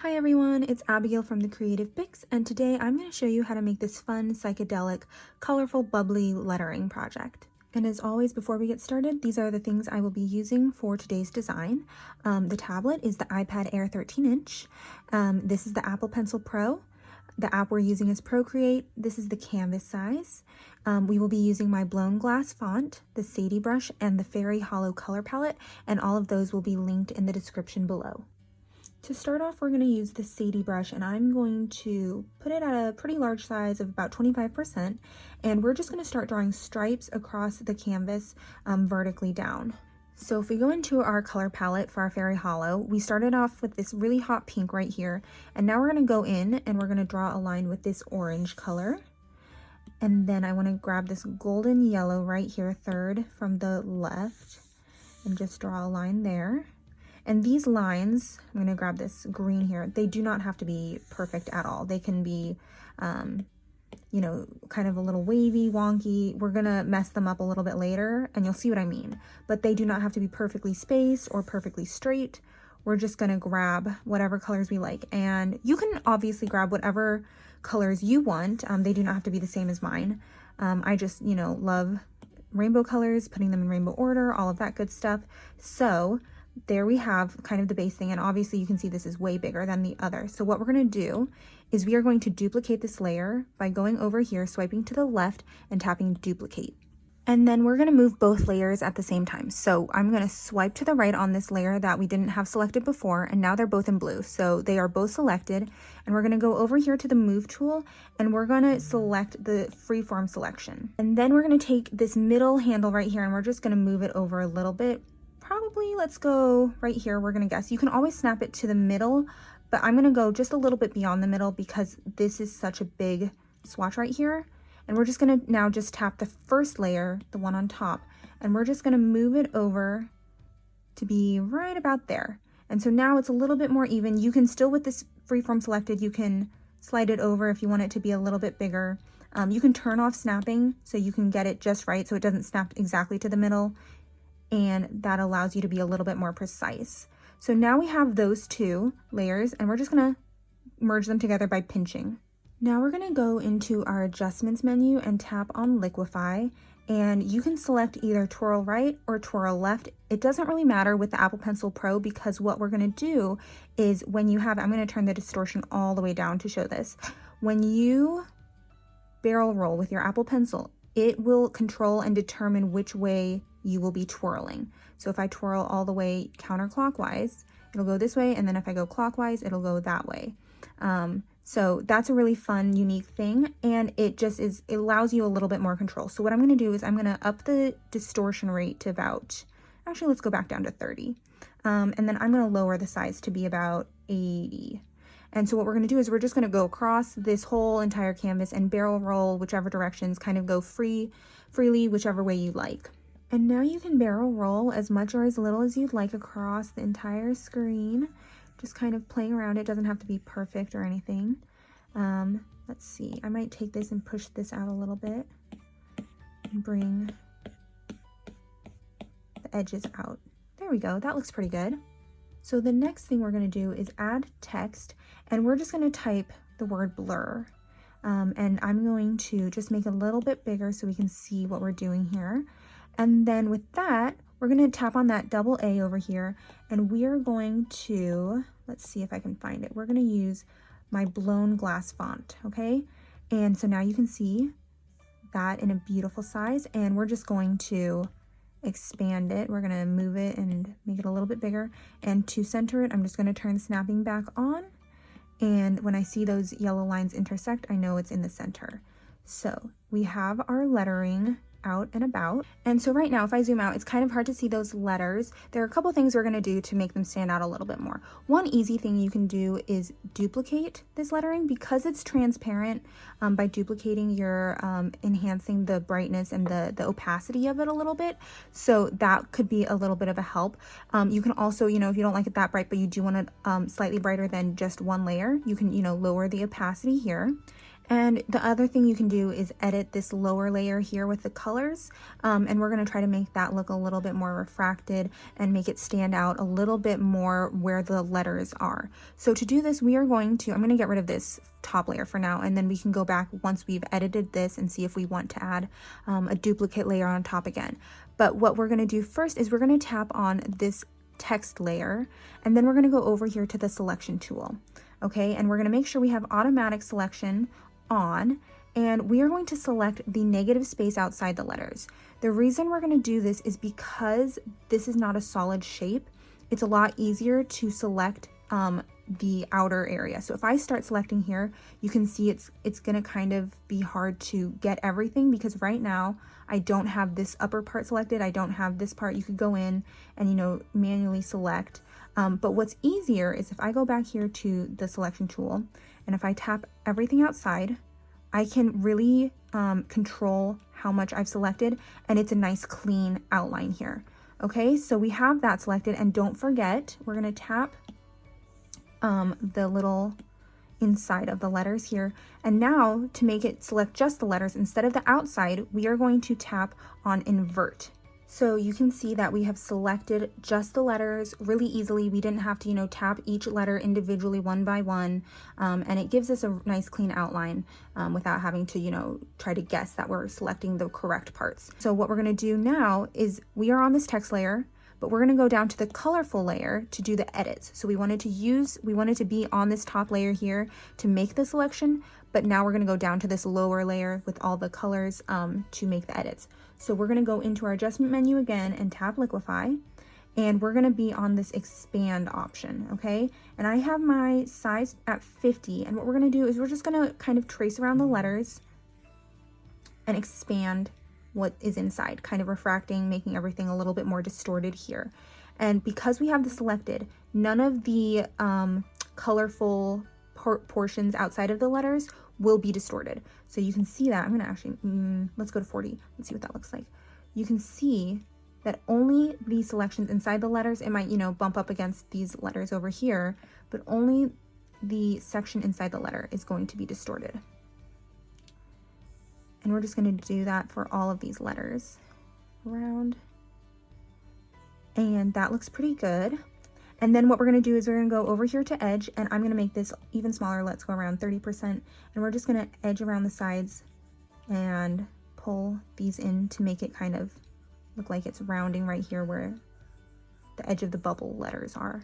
Hi everyone, it's Abigail from the Creative Pix, and today I'm going to show you how to make this fun, psychedelic, colorful, bubbly lettering project. And as always, before we get started, these are the things I will be using for today's design. The tablet is the iPad Air 13-inch. This is the Apple Pencil Pro. The app we're using is Procreate. This is the canvas size. We will be using my blown glass font, the Sadie brush, and the Fairy Hollow color palette, and all of those will be linked in the description below. To start off, we're going to use the Sadie brush, and I'm going to put it at a pretty large size of about 25%, and we're just going to start drawing stripes across the canvas vertically down. So if we go into our color palette for our Fairy Hollow, we started off with this really hot pink right here, and now we're going to go in and we're going to draw a line with this orange color. And then I want to grab this golden yellow right here, third from the left, and just draw a line there. And these lines, I'm going to grab this green here, they do not have to be perfect at all. They can be, you know, kind of a little wavy, wonky. We're going to mess them up a little bit later, and you'll see what I mean. But they do not have to be perfectly spaced or perfectly straight. We're just going to grab whatever colors we like. And you can obviously grab whatever colors you want. They do not have to be the same as mine. I just, you know, love rainbow colors, putting them in rainbow order, all of that good stuff. So there we have kind of the base thing, and obviously you can see this is way bigger than the other. So what we're going to do is we are going to duplicate this layer by going over here, swiping to the left and tapping duplicate. And then we're going to move both layers at the same time. So I'm going to swipe to the right on this layer that we didn't have selected before, and now they're both in blue. So they are both selected, and we're going to go over here to the move tool, and we're going to select the freeform selection. And then we're going to take this middle handle right here, and we're just going to move it over a little bit. Probably, let's go right here, we're gonna guess. You can always snap it to the middle, but I'm gonna go just a little bit beyond the middle because this is such a big swatch right here. And we're just gonna now just tap the first layer, the one on top, and we're just gonna move it over to be right about there. And so now it's a little bit more even. You can still, with this freeform selected, you can slide it over if you want it to be a little bit bigger. You can turn off snapping so you can get it just right so it doesn't snap exactly to the middle. And that allows you to be a little bit more precise. So now we have those two layers, and we're just gonna merge them together by pinching. Now we're gonna go into our adjustments menu and tap on Liquify, and you can select either twirl right or twirl left. It doesn't really matter with the Apple Pencil Pro because what we're gonna do is when you have, I'm gonna turn the distortion all the way down to show this. When you barrel roll with your Apple Pencil, it will control and determine which way you will be twirling. So if I twirl all the way counterclockwise, it'll go this way, and then if I go clockwise, it'll go that way. So that's a really fun, unique thing, and it allows you a little bit more control. So what I'm gonna do is I'm gonna up the distortion rate to about, actually let's go back down to 30. And then I'm gonna lower the size to be about 80. And so what we're gonna do is we're just gonna go across this whole entire canvas and barrel roll whichever directions, kind of go freely, whichever way you like. And now you can barrel roll as much or as little as you'd like across the entire screen, just kind of playing around. It doesn't have to be perfect or anything. Let's see, I might take this and push this out a little bit and bring the edges out. There we go, that looks pretty good. So the next thing we're gonna do is add text, and we're just gonna type the word blur. And I'm going to just make it a little bit bigger so we can see what we're doing here. And then with that, we're going to tap on that double A over here, and we are going to, let's see if I can find it. We're going to use my blown glass font, okay? And so now you can see that in a beautiful size, and we're just going to expand it. We're going to move it and make it a little bit bigger. And to center it, I'm just going to turn snapping back on. And when I see those yellow lines intersect, I know it's in the center. So we have our lettering out and about. And so right now, if I zoom out, it's kind of hard to see those letters. There are a couple things we're going to do to make them stand out a little bit more. One easy thing you can do is duplicate this lettering because it's transparent. By duplicating, you're enhancing the brightness and the opacity of it a little bit. So that could be a little bit of a help. You can also, you know, if you don't like it that bright, but you do want it slightly brighter than just one layer, you can, you know, lower the opacity here. And the other thing you can do is edit this lower layer here with the colors, and we're going to try to make that look a little bit more refracted and make it stand out a little bit more where the letters are. So to do this, I'm going to get rid of this top layer for now, and then we can go back once we've edited this and see if we want to add a duplicate layer on top again. But what we're going to do first is we're going to tap on this text layer, and then we're going to go over here to the selection tool. Okay, and we're going to make sure we have automatic selection on, and we are going to select the negative space outside the letters. The reason we're going to do this is because this is not a solid shape. It's a lot easier to select the outer area. So if I start selecting here, you can see it's going to kind of be hard to get everything, because right now I don't have this upper part selected. I don't have this part. You could go in and manually select. But what's easier is if I go back here to the selection tool, and if I tap everything outside, I can really control how much I've selected, and it's a nice clean outline here. Okay, so we have that selected, and don't forget, we're going to tap the little inside of the letters here. And now to make it select just the letters instead of the outside, we are going to tap on invert. So you can see that we have selected just the letters really easily. We didn't have to, tap each letter individually one by one. And it gives us a nice clean outline without having to, try to guess that we're selecting the correct parts. So what we're going to do now is we are on this text layer, but we're going to go down to the colorful layer to do the edits. So we wanted to be on this top layer here to make the selection, but now we're going to go down to this lower layer with all the colors to make the edits. So we're going to go into our adjustment menu again and tap Liquify, and we're going to be on this expand option, okay? And I have my size at 50, and what we're going to do is we're just going to kind of trace around the letters and expand what is inside, kind of refracting, making everything a little bit more distorted here. And because we have this selected, none of the colorful portions outside of the letters will be distorted. So you can see that. I'm gonna actually, let's go to 40. Let's see what that looks like. You can see that only the selections inside the letters, it might, bump up against these letters over here, but only the section inside the letter is going to be distorted. And we're just going to do that for all of these letters around. And that looks pretty good. And then what we're going to do is we're going to go over here to edge, and I'm going to make this even smaller. Let's go around 30%. And we're just going to edge around the sides and pull these in to make it kind of look like it's rounding right here where the edge of the bubble letters are.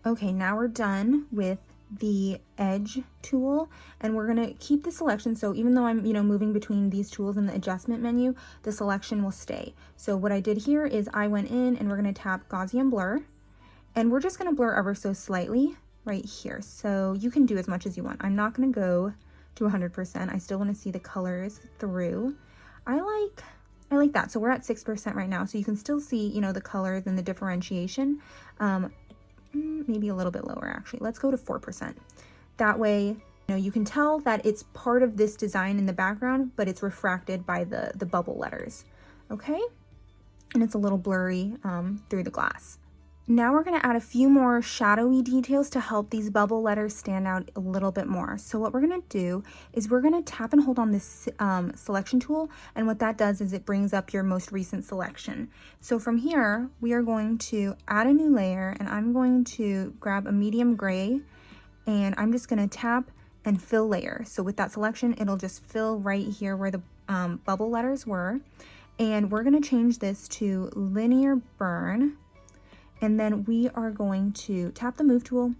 Okay, now we're done with the edge tool, and we're going to keep the selection. So even though I'm, moving between these tools in the adjustment menu, the selection will stay. So what I did here is I went in and we're going to tap Gaussian blur, and we're just going to blur ever so slightly right here. So you can do as much as you want. I'm not going to go to 100%. I still want to see the colors through. I like that. So we're at 6% right now. So you can still see, the colors and the differentiation. Maybe a little bit lower actually. Let's go to 4%. That way, you can tell that it's part of this design in the background, but it's refracted by the bubble letters. Okay? And it's a little blurry through the glass. Now we're going to add a few more shadowy details to help these bubble letters stand out a little bit more. So what we're going to do is we're going to tap and hold on this selection tool, and what that does is it brings up your most recent selection. So from here, we are going to add a new layer, and I'm going to grab a medium gray, and I'm just going to tap and fill layer. So with that selection, it'll just fill right here where the bubble letters were. And we're going to change this to linear burn. And then we are going to tap the move tool,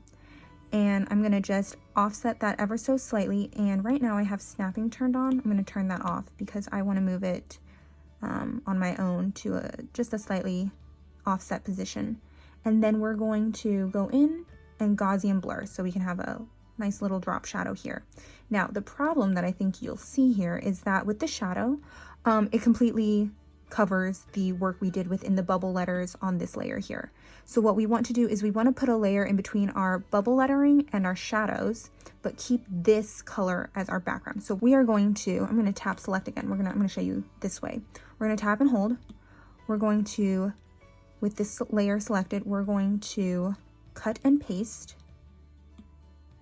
and I'm going to just offset that ever so slightly. And right now I have snapping turned on. I'm going to turn that off because I want to move it on my own to just a slightly offset position. And then we're going to go in and Gaussian blur so we can have a nice little drop shadow here. Now the problem that I think you'll see here is that with the shadow, it completely covers the work we did within the bubble letters on this layer here. So what we want to do is we want to put a layer in between our bubble lettering and our shadows, but keep this color as our background. So we are going to, I'm going to tap select again. I'm going to show you this way. We're going to tap and hold. We're going to, with this layer selected, we're going to cut and paste.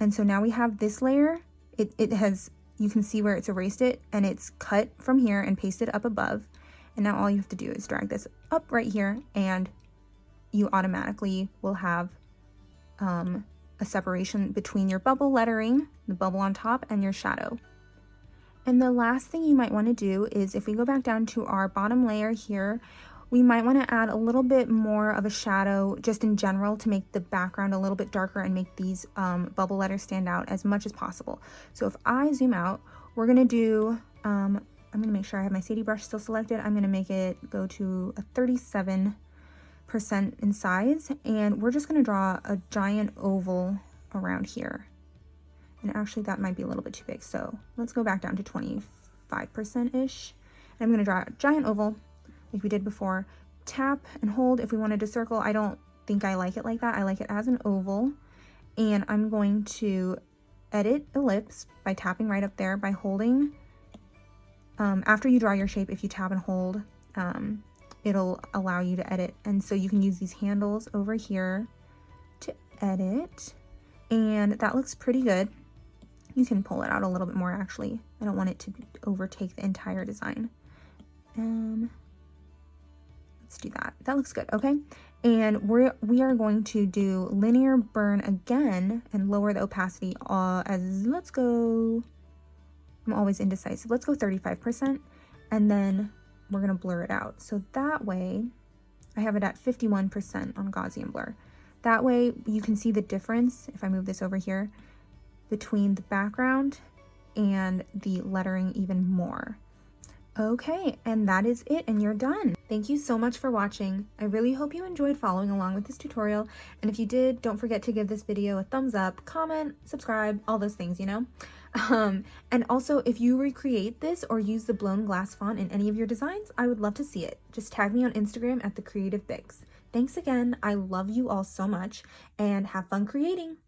And so now we have this layer. It has, you can see where it's erased it, and it's cut from here and pasted up above. And now all you have to do is drag this up right here, and you automatically will have a separation between your bubble lettering, the bubble on top, and your shadow. And the last thing you might want to do is, if we go back down to our bottom layer here, we might want to add a little bit more of a shadow just in general to make the background a little bit darker and make these bubble letters stand out as much as possible. So if I zoom out, we're going to do, I'm going to make sure I have my Sadie brush still selected. I'm going to make it go to a 37% in size, and we're just going to draw a giant oval around here. And actually that might be a little bit too big, so let's go back down to 25%-ish. I'm going to draw a giant oval like we did before. Tap and hold if we wanted to circle. I don't think I like it like that. I like it as an oval. And I'm going to edit ellipse by tapping right up there, by holding. After you draw your shape, if you tap and hold, it'll allow you to edit. And so you can use these handles over here to edit. And that looks pretty good. You can pull it out a little bit more, actually. I don't want it to overtake the entire design. Let's do that. That looks good, okay? And we are going to do linear burn again and lower the opacity as, let's go, I'm always indecisive. Let's go 35%, and then we're gonna blur it out. So that way, I have it at 51% on Gaussian blur. That way you can see the difference, if I move this over here, between the background and the lettering even more. Okay, and that is it, and you're done. Thank you so much for watching. I really hope you enjoyed following along with this tutorial, and if you did, don't forget to give this video a thumbs up, comment, subscribe, all those things, you know? And also, if you recreate this or use the blown glass font in any of your designs, I would love to see it. Just tag me on Instagram at @thecreativebix. Thanks again. I love you all so much, and have fun creating.